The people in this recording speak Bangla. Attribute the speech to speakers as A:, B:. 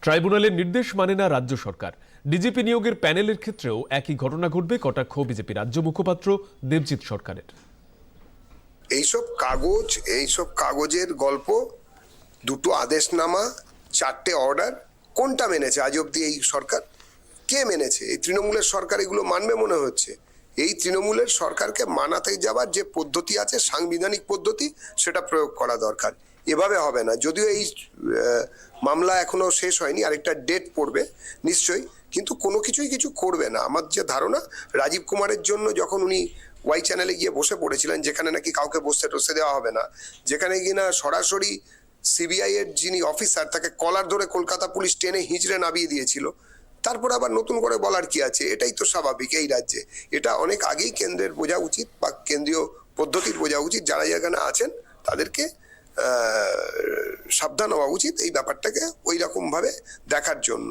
A: ট্রাইব্যুনালের নির্দেশ মানে না রাজ্য সরকার। ডিজিপি নিয়োগের প্যানেলের ক্ষেত্রেও একই ঘটনা ঘটবে, কটাক্ষ বিজেপি রাজ্য মুখপাত্র দেবজিৎ সরকারের।
B: এইসব কাগজের গল্প, দুটো আদেশনামা, 4টে অর্ডার, কোনটা মেনেছে আজ অব্দি এই সরকার? কে মেনেছে? এই তৃণমূলের সরকার এগুলো মানবে মনে হচ্ছে? এই তৃণমূলের সরকারকে মানাতে যাবার যে পদ্ধতি আছে, সাংবিধানিক পদ্ধতি, সেটা প্রয়োগ করা দরকার। এভাবে হবে না। যদিও এই মামলা এখনো শেষ হয়নি, আরেকটা ডেট পড়বে নিশ্চয়ই, কিন্তু কোনো কিছু করবে না। আমার যে ধারণা, রাজীব কুমারের জন্য যখন উনি ওয়াই চ্যানেলে গিয়ে বসে পড়েছিলেন, যেখানে নাকি কাউকে বসতে টসতে দেওয়া হবে না, যেখানে কিনা সরাসরি সিবিআই এর যিনি অফিসার তাকে কলার ধরে কলকাতা পুলিশ টেনে হিঁচড়ে নামিয়ে দিয়েছিল, তারপর আবার নতুন করে বলার কি আছে? এটাই তো স্বাভাবিক এই রাজ্যে। এটা অনেক আগেই কেন্দ্রের বোঝা উচিত, বা কেন্দ্রীয় পদ্ধতির বোঝা উচিত। যারা যেখানে আছেন তাদেরকে সাবধান হওয়া উচিত এই ব্যাপারটাকে ওই রকম ভাবে দেখার জন্য।